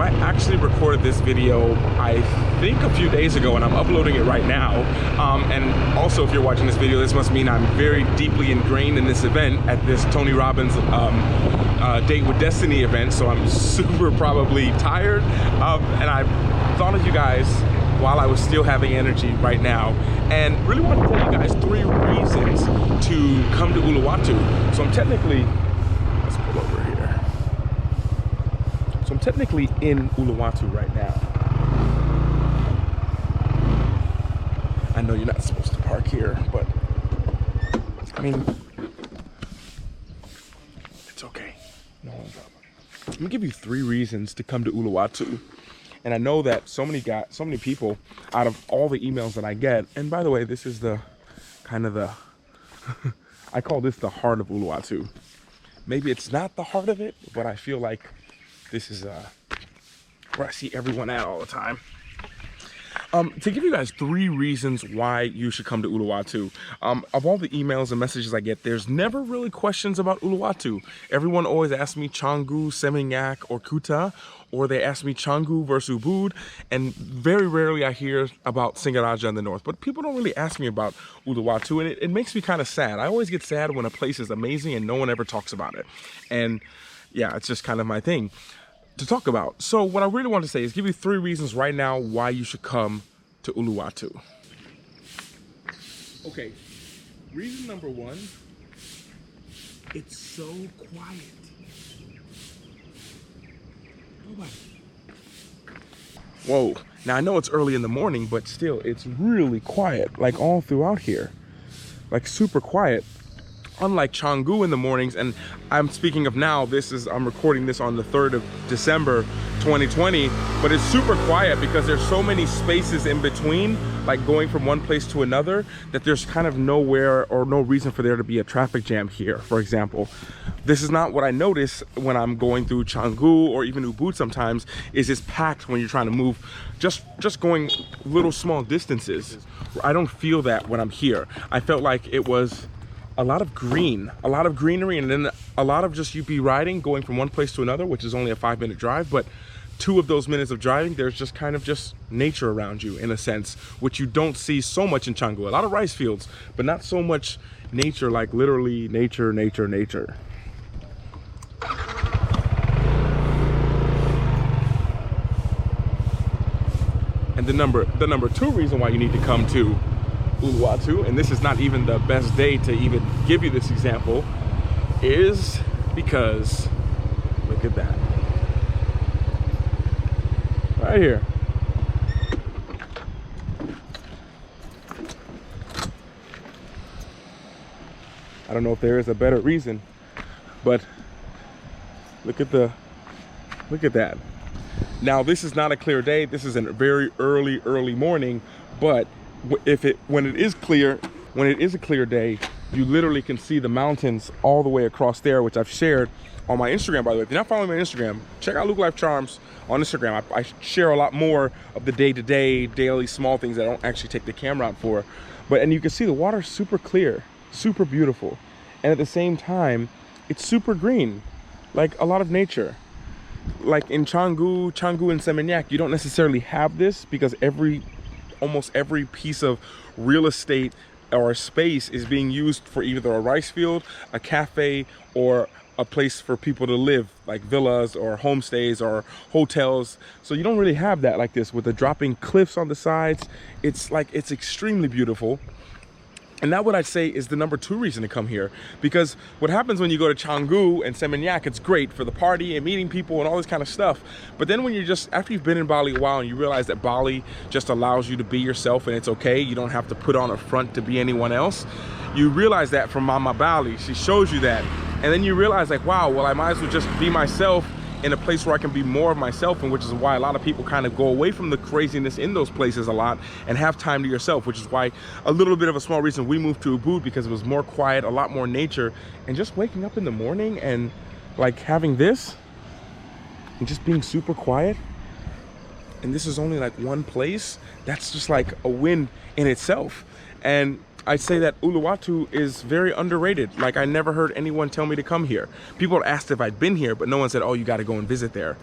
So I actually recorded this video, I think a few days ago, and I'm uploading it right now. And also, if you're watching this video, this must mean I'm very deeply ingrained in this event at this Tony Robbins Date with Destiny event. So I'm super probably tired. And I thought of you guys while I was still having energy right now, and really want to tell you guys 3 reasons to come to Uluwatu. So I'm technically, let's pull over here. So I'm technically in Uluwatu right now. I know you're not supposed to park here, but I mean, it's okay. No problem. I'm gonna give you 3 reasons to come to Uluwatu. And I know that so many people, out of all the emails that I get, and by the way, this is the kind of the, I call this the heart of Uluwatu. Maybe it's not the heart of it, but I feel like this is where I see everyone at all the time. To give you guys 3 reasons why you should come to Uluwatu. Of all the emails and messages I get, there's never really questions about Uluwatu. Everyone always asks me Canggu, Seminyak, or Kuta, or they ask me Canggu versus Ubud, and very rarely I hear about Singaraja in the north. But people don't really ask me about Uluwatu, and it makes me kind of sad. I always get sad when a place is amazing and no one ever talks about it. And yeah, it's just kind of my thing to talk about. So what I really want to say is give you 3 reasons right now why you should come to Uluwatu. Okay, reason number 1, it's so quiet. Nobody. Whoa, now I know it's early in the morning, but still it's really quiet, like all throughout here, like super quiet. Unlike Canggu in the mornings, and I'm speaking of now, I'm recording this on the 3rd of December 2020, but it's super quiet because there's so many spaces in between, like going from one place to another, that there's kind of nowhere or no reason for there to be a traffic jam here, for example. This is not what I notice when I'm going through Canggu or even Ubud sometimes, is it's packed when you're trying to move, just going little small distances. I don't feel that when I'm here. I felt like it was a lot of greenery, and then a lot of just you be riding, going from one place to another, which is only a 5-minute drive, but 2 of those minutes of driving, there's just kind of just nature around you in a sense, which you don't see so much in Canggu. A lot of rice fields, but not so much nature, like literally nature. And the number 2 reason why you need to come to Uluwatu, and this is not even the best day to even give you this example, is because look at that right here. I don't know if there is a better reason, but look at that. Now this is not a clear day, this is a very early morning, but when it is a clear day, you literally can see the mountains all the way across there, which I've shared on my Instagram, by the way. If you're not following me on Instagram, check out LukeLifeCharms on Instagram. I share a lot more of the day-to-day, daily small things that I don't actually take the camera out for. And you can see the water's super clear, super beautiful. And at the same time, it's super green, like a lot of nature. Like in Canggu and Seminyak, you don't necessarily have this because almost every piece of real estate or space is being used for either a rice field, a cafe, or a place for people to live, like villas or homestays or hotels. So you don't really have that like this with the dropping cliffs on the sides. It's extremely beautiful. And that, what I'd say, is the number 2 reason to come here. Because what happens when you go to Canggu and Seminyak, it's great for the party and meeting people and all this kind of stuff. But then when after you've been in Bali a while and you realize that Bali just allows you to be yourself and it's okay, you don't have to put on a front to be anyone else. You realize that from Mama Bali, she shows you that. And then you realize like, wow, well, I might as well just be myself in a place where I can be more of myself, and which is why a lot of people kind of go away from the craziness in those places a lot and have time to yourself, which is why a little bit of a small reason we moved to Ubud, because it was more quiet, a lot more nature, and just waking up in the morning and like having this and just being super quiet. And this is only like one place. That's just like a win in itself. And I'd say that Uluwatu is very underrated. Like, I never heard anyone tell me to come here. People had asked if I'd been here, but no one said, oh, you got to go and visit there.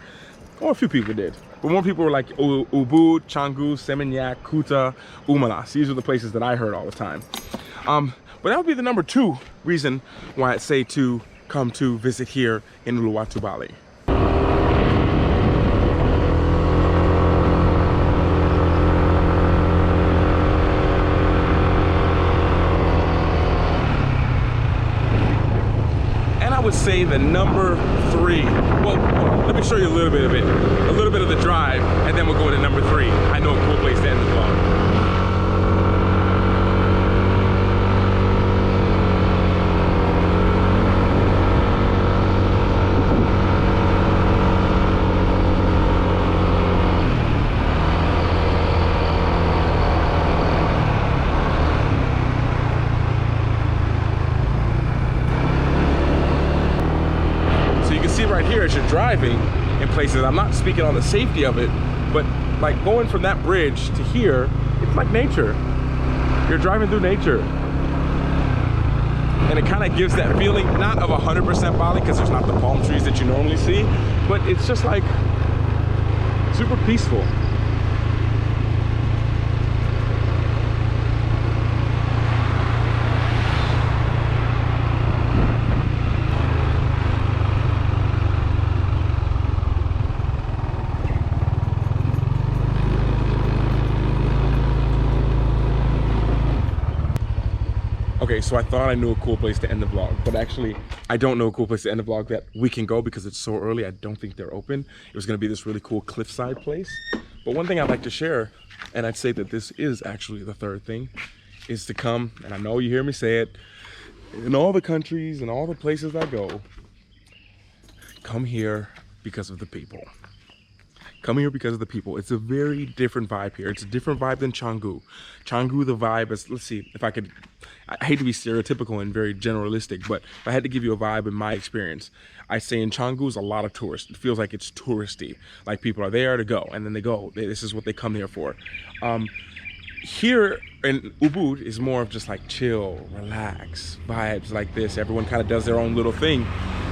Or a few people did. But more people were like Ubud, Canggu, Seminyak, Kuta, Umalas. These are the places that I heard all the time. But that would be the number 2 reason why I'd say to come to visit here in Uluwatu, Bali. And I would say the number 3, well, let me show you a little bit of it, a little bit of the drive, and then we'll go to number 3. I know a cool place to end the vlog. Right here as you're driving in places, I'm not speaking on the safety of it, but like going from that bridge to here, it's like nature. You're driving through nature. And it kind of gives that feeling, not of 100% Bali, because there's not the palm trees that you normally see, but it's just like super peaceful. Okay, so I thought I knew a cool place to end the vlog, but actually I don't know a cool place to end the vlog that we can go because it's so early. I don't think they're open. It was gonna be this really cool cliffside place. But one thing I'd like to share, and I'd say that this is actually the 3rd thing, is to come, and I know you hear me say it, in all the countries and all the places I go, come here because of the people. Come here because of the people. It's a very different vibe here. It's a different vibe than Canggu. Canggu, the vibe is, let's see, if I could, I hate to be stereotypical and very generalistic, but if I had to give you a vibe in my experience, I say in Canggu is a lot of tourists. It feels like it's touristy. Like people are there to go, and then they go. This is what they come here for. Here in Ubud is more of just like chill, relax, vibes like this. Everyone kind of does their own little thing.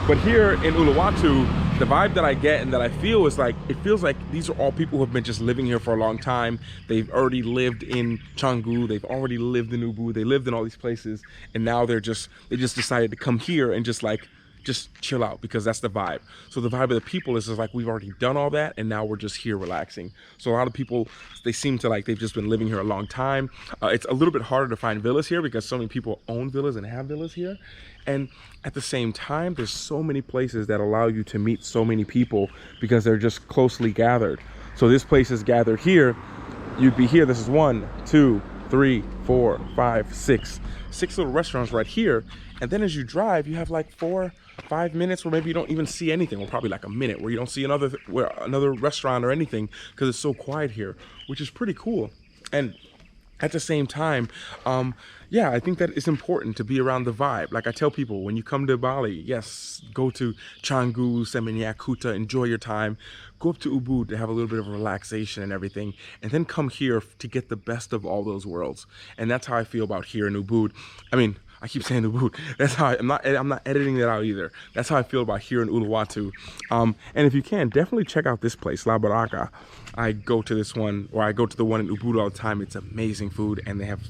But here in Uluwatu, the vibe that I get and that I feel is like, it feels like these are all people who have been just living here for a long time. They've already lived in Canggu, they've already lived in Ubud, they lived in all these places, and now they just decided to come here and just chill out because that's the vibe. So the vibe of the people is like we've already done all that and now we're just here relaxing. So a lot of people, they seem to like they've just been living here a long time. It's a little bit harder to find villas here because so many people own villas and have villas here. And at the same time, there's so many places that allow you to meet so many people because they're just closely gathered. So this place is gathered here. You'd be here. This is 1, 2, 3, 4, 5, 6 little restaurants right here. And then as you drive, you have like 4, 5 minutes where maybe you don't even see anything, or probably like a minute where you don't see another restaurant or anything because it's so quiet here, which is pretty cool. And at the same time, yeah, I think that it's important to be around the vibe. Like I tell people, when you come to Bali, yes, go to Canggu, Seminyak, Kuta, enjoy your time. Go up to Ubud to have a little bit of relaxation and everything, and then come here to get the best of all those worlds. And that's how I feel about here in Ubud. I mean, I keep saying Ubud. That's how I'm not editing that out either. That's how I feel about here in Uluwatu. And if you can, definitely check out this place, La Baraka. I go to this one, or I go to the one in Ubud all the time. It's amazing food, and they have,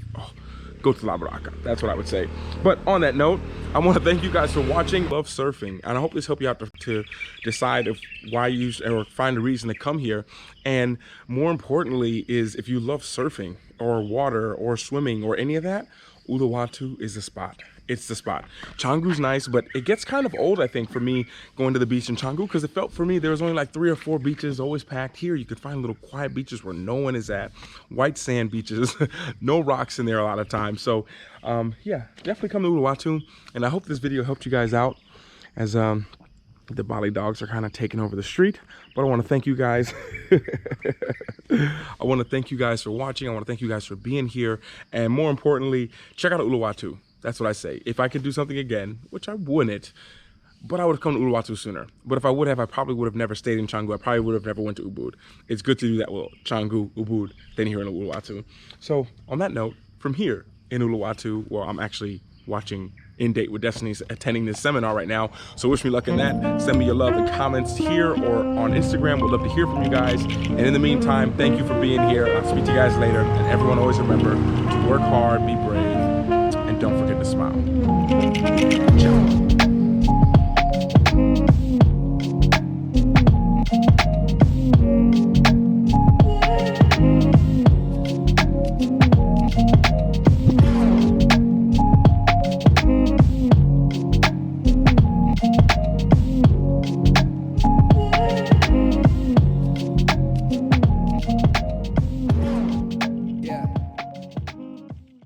go to La Baraka. That's what I would say. But on that note, I want to thank you guys for watching. Love surfing, and I hope this helped you out to decide why you or find a reason to come here. And more importantly is if you love surfing or water or swimming or any of that, Uluwatu is the spot. It's the spot. Canggu's nice, but it gets kind of old, I think, for me going to the beach in Canggu, because it felt for me there was only like 3 or 4 beaches always packed. Here you could find little quiet beaches where no one is at, white sand beaches, no rocks in there a lot of times. So yeah, definitely come to Uluwatu, and I hope this video helped you guys out as the Bali dogs are kind of taking over the street. But I want to thank you guys. I want to thank you guys for watching. I want to thank you guys for being here, and more importantly, check out Uluwatu. That's what I say. If I could do something again, which I wouldn't, but I would have come to Uluwatu sooner. But if I would have, I probably would have never stayed in Canggu. I probably would have never went to Ubud. It's good to do that. Well, Canggu, Ubud, then here in Uluwatu. So on that note, from here in Uluwatu, where I'm actually watching in Date with Destiny's attending this seminar right now. So wish me luck in that. Send me your love in comments here or on Instagram. We'd love to hear from you guys. And in the meantime, thank you for being here. I'll speak to you guys later. And everyone always remember to work hard, be brave, and don't forget to smile. Ciao.